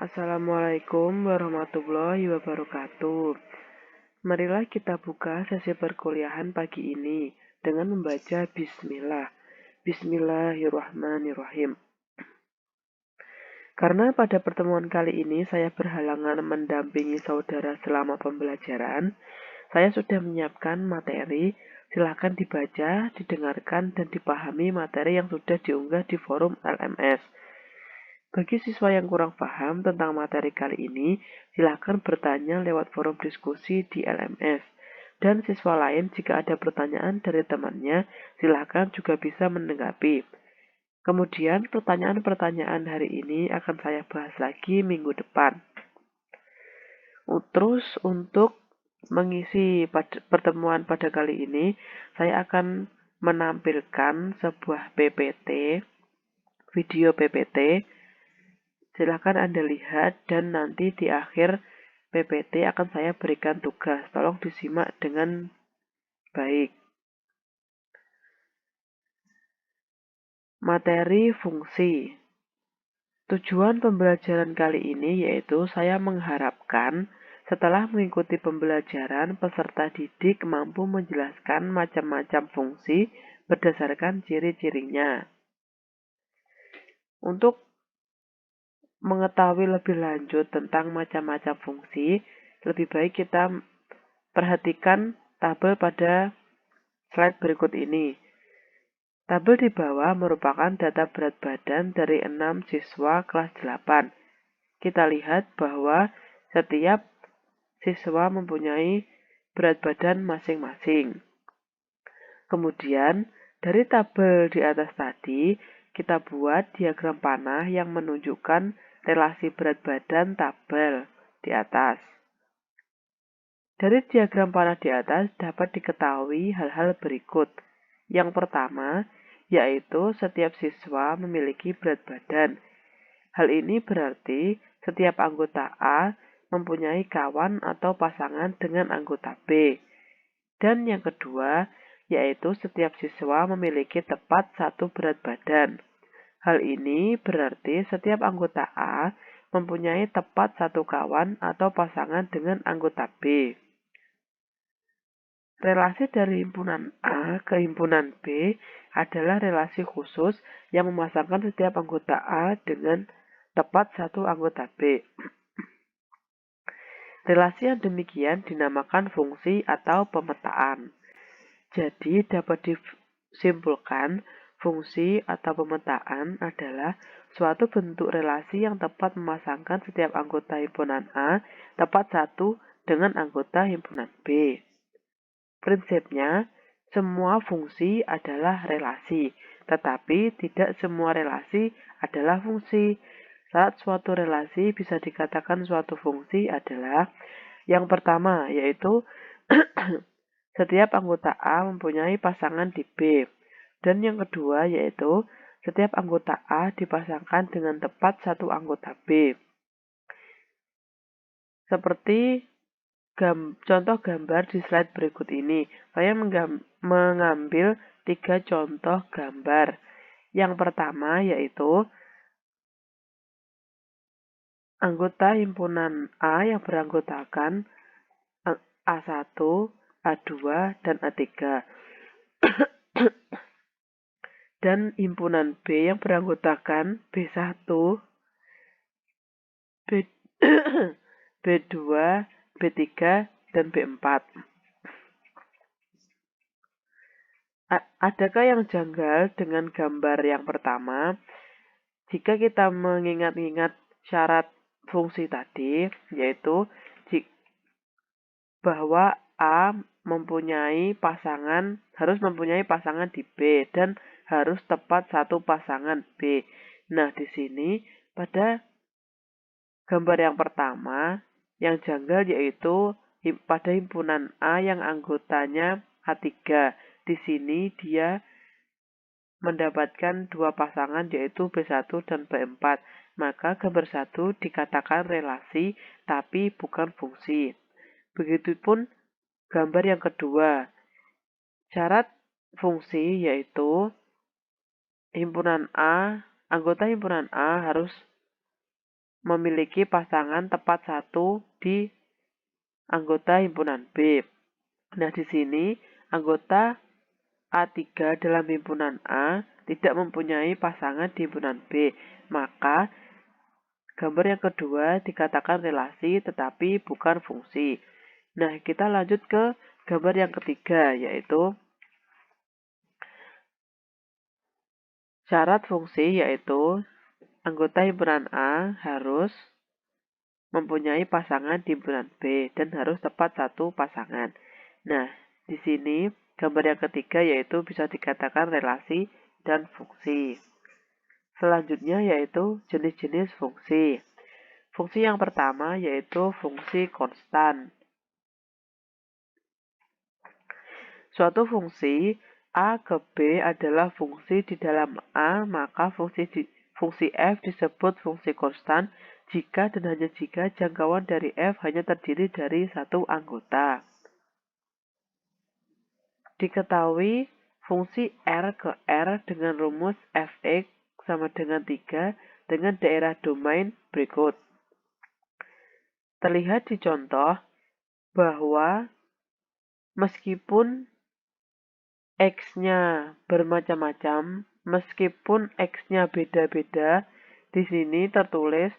Assalamualaikum warahmatullahi wabarakatuh. Marilah kita buka sesi perkuliahan pagi ini dengan membaca Bismillah. Bismillahirrahmanirrahim. Karena pada pertemuan kali ini saya berhalangan mendampingi saudara selama pembelajaran, saya sudah menyiapkan materi. Silakan dibaca, didengarkan, dan dipahami materi yang sudah diunggah di forum LMS. Bagi siswa yang kurang paham tentang materi kali ini, silakan bertanya lewat forum diskusi di LMS. Dan siswa lain jika ada pertanyaan dari temannya, silakan juga bisa menanggapi. Kemudian pertanyaan-pertanyaan hari ini akan saya bahas lagi minggu depan. Terus untuk mengisi pertemuan pada kali ini, saya akan menampilkan sebuah PPT, video PPT. Silakan Anda lihat dan nanti di akhir PPT akan saya berikan tugas. Tolong disimak dengan baik. Materi fungsi. Tujuan pembelajaran kali ini yaitu saya mengharapkan setelah mengikuti pembelajaran, peserta didik mampu menjelaskan macam-macam fungsi berdasarkan ciri-cirinya. Untuk mengetahui lebih lanjut tentang macam-macam fungsi, lebih baik kita perhatikan tabel pada slide berikut ini. Tabel di bawah merupakan data berat badan dari 6 siswa kelas 8. Kita lihat bahwa setiap siswa mempunyai berat badan masing-masing. Kemudian, dari tabel di atas tadi, kita buat diagram panah yang menunjukkan relasi berat badan tabel di atas. Dari diagram panah di atas dapat diketahui hal-hal berikut. Yang pertama, yaitu setiap siswa memiliki berat badan. Hal ini berarti setiap anggota A mempunyai kawan atau pasangan dengan anggota B. Dan yang kedua, yaitu setiap siswa memiliki tepat satu berat badan. Hal ini berarti setiap anggota A mempunyai tepat satu kawan atau pasangan dengan anggota B. Relasi dari himpunan A ke himpunan B adalah relasi khusus yang memasangkan setiap anggota A dengan tepat satu anggota B. Relasi yang demikian dinamakan fungsi atau pemetaan. Jadi dapat disimpulkan fungsi atau pemetaan adalah suatu bentuk relasi yang tepat memasangkan setiap anggota himpunan A tepat satu dengan anggota himpunan B. Prinsipnya, semua fungsi adalah relasi, tetapi tidak semua relasi adalah fungsi. Saat suatu relasi bisa dikatakan suatu fungsi adalah yang pertama, yaitu setiap anggota A mempunyai pasangan di B. Dan yang kedua, yaitu setiap anggota A dipasangkan dengan tepat satu anggota B. Seperti contoh gambar di slide berikut ini. Saya mengambil 3 contoh gambar. Yang pertama yaitu anggota himpunan A yang beranggotakan A1, A2, dan A3. Dan himpunan B yang beranggotakan B1, B2, B3, dan B4. Adakah yang janggal dengan gambar yang pertama? Jika kita mengingat-ingat syarat fungsi tadi, yaitu bahwa A harus mempunyai pasangan di B dan harus tepat satu pasangan B. Nah, di sini pada gambar yang pertama, yang janggal yaitu pada himpunan A yang anggotanya A3. Di sini dia mendapatkan 2 pasangan yaitu B1 dan B4. Maka gambar 1 dikatakan relasi tapi bukan fungsi. Begitupun gambar yang kedua. Syarat fungsi yaitu anggota himpunan A harus memiliki pasangan tepat satu di anggota himpunan B. Nah, di sini anggota A3 dalam himpunan A tidak mempunyai pasangan di himpunan B. Maka gambar yang kedua dikatakan relasi tetapi bukan fungsi. Nah, kita lanjut ke gambar yang ketiga, yaitu syarat fungsi, yaitu anggota himpunan A harus mempunyai pasangan di himpunan B dan harus tepat satu pasangan. Nah, di sini gambar yang ketiga yaitu bisa dikatakan relasi dan fungsi. Selanjutnya yaitu jenis-jenis fungsi. Fungsi yang pertama yaitu fungsi konstan. Suatu fungsi A ke B adalah fungsi di dalam A, maka fungsi f disebut fungsi konstan jika dan hanya jika jangkauan dari f hanya terdiri dari satu anggota. Diketahui fungsi R ke R dengan rumus fx sama dengan 3 dengan daerah domain berikut. Terlihat di contoh bahwa meskipun X-nya bermacam-macam, meskipun X-nya beda-beda, di sini tertulis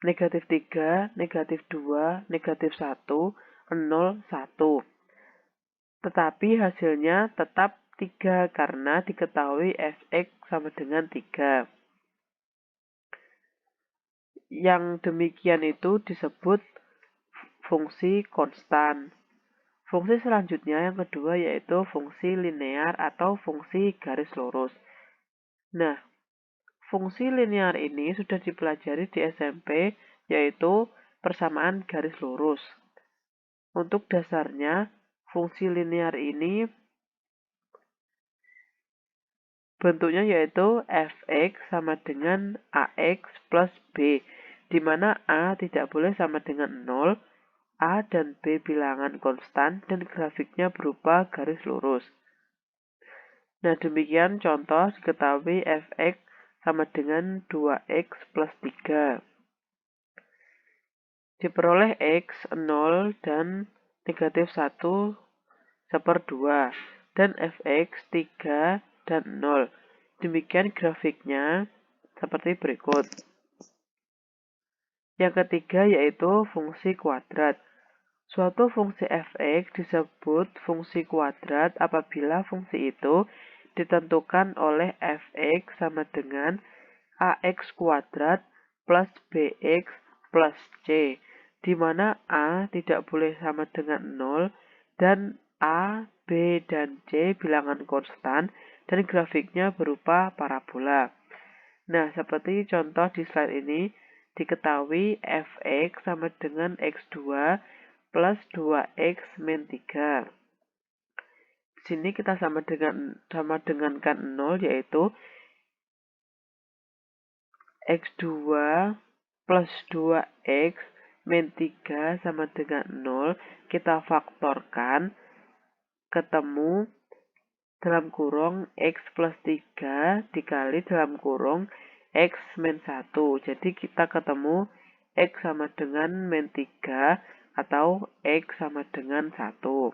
negatif 3, negatif 2, negatif 1, 0, 1. Tetapi hasilnya tetap 3 karena diketahui Fx sama dengan 3. Yang demikian itu disebut fungsi konstan. Fungsi selanjutnya yang kedua yaitu fungsi linear atau fungsi garis lurus. Nah, fungsi linear ini sudah dipelajari di SMP yaitu persamaan garis lurus. Untuk dasarnya, fungsi linear ini bentuknya yaitu fx sama dengan ax plus b, di mana a tidak boleh sama dengan 0, A dan B bilangan konstan dan grafiknya berupa garis lurus. Nah, demikian contoh diketahui fx sama dengan 2x plus 3. Diperoleh x 0 dan negatif 1 1/2 dan fx 3 dan 0. Demikian grafiknya seperti berikut. Yang ketiga yaitu fungsi kuadrat. Suatu fungsi fx disebut fungsi kuadrat apabila fungsi itu ditentukan oleh fx sama dengan ax kuadrat plus bx plus c, di mana a tidak boleh sama dengan 0 dan a, b, dan c bilangan konstan dan grafiknya berupa parabola. Nah, seperti contoh di slide ini, diketahui fx sama dengan x2 plus 2x min 3. Di sini kita sama dengankan 0 yaitu x2 plus 2x min 3 sama dengan 0. Kita faktorkan ketemu dalam kurung x plus 3 dikali dalam kurung x min 1. Jadi kita ketemu x sama dengan min 3 atau x sama dengan 1.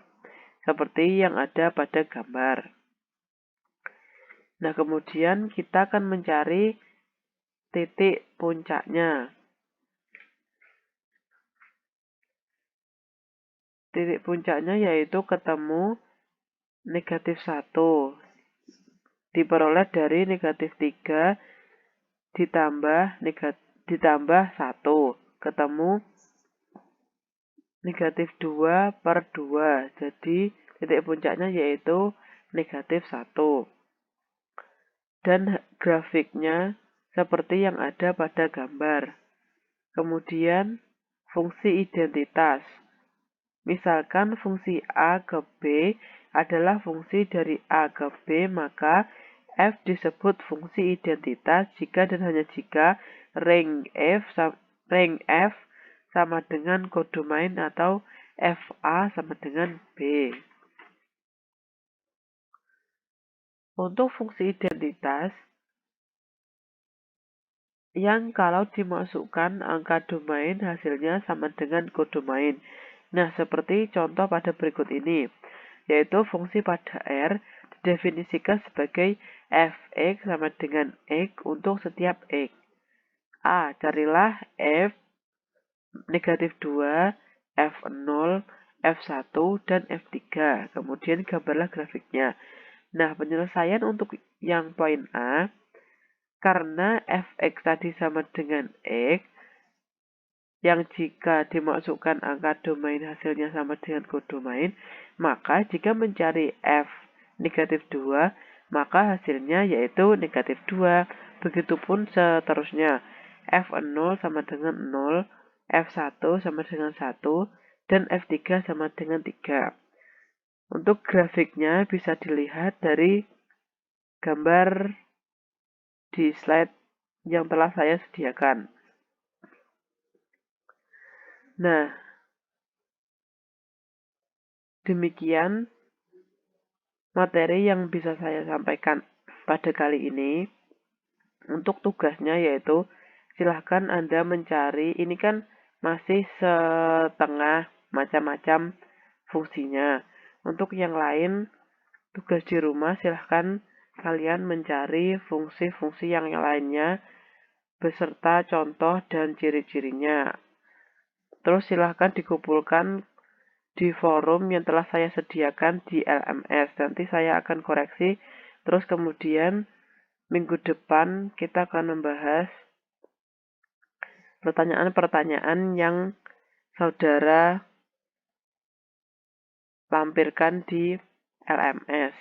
Seperti yang ada pada gambar. Nah, kemudian kita akan mencari titik puncaknya. Titik puncaknya yaitu ketemu negatif 1. Diperoleh dari negatif 3 ditambah 1. Ketemu negatif 2/2. Jadi titik puncaknya yaitu negatif 1. Dan grafiknya seperti yang ada pada gambar. Kemudian fungsi identitas. Misalkan fungsi A ke B adalah fungsi dari A ke B, maka f disebut fungsi identitas jika dan hanya jika rank f sama dengan kodomain atau fa sama dengan b. Untuk fungsi identitas, yang kalau dimasukkan angka domain hasilnya sama dengan kodomain. Nah, seperti contoh pada berikut ini, yaitu fungsi pada R didefinisikan sebagai fx sama dengan x untuk setiap x. A. Carilah f negatif 2, f0, f1, dan f3. Kemudian gambarlah grafiknya. Nah, penyelesaian untuk yang poin A, karena fx tadi sama dengan x, yang jika dimasukkan angka domain hasilnya sama dengan kodomain, maka jika mencari f negatif 2, maka hasilnya yaitu negatif 2. Begitupun seterusnya. F0 sama dengan 0, F1 sama dengan 1, dan F3 sama dengan 3. Untuk grafiknya bisa dilihat dari gambar di slide yang telah saya sediakan. Nah, demikian materi yang bisa saya sampaikan pada kali ini. Untuk tugasnya yaitu silahkan Anda mencari, ini kan masih setengah macam-macam fungsinya. Untuk yang lain, tugas di rumah silahkan kalian mencari fungsi-fungsi yang lainnya beserta contoh dan ciri-cirinya. Terus silahkan dikumpulkan di forum yang telah saya sediakan di LMS. Nanti saya akan koreksi. Terus kemudian minggu depan kita akan membahas pertanyaan-pertanyaan yang saudara lampirkan di LMS.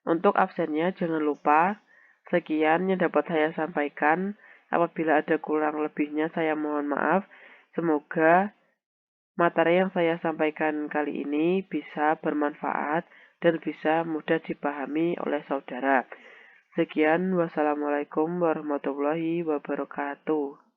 Untuk absennya jangan lupa. Sekian yang dapat saya sampaikan. Apabila ada kurang lebihnya saya mohon maaf. Semoga materi yang saya sampaikan kali ini bisa bermanfaat dan bisa mudah dipahami oleh saudara. Sekian, wassalamualaikum warahmatullahi wabarakatuh.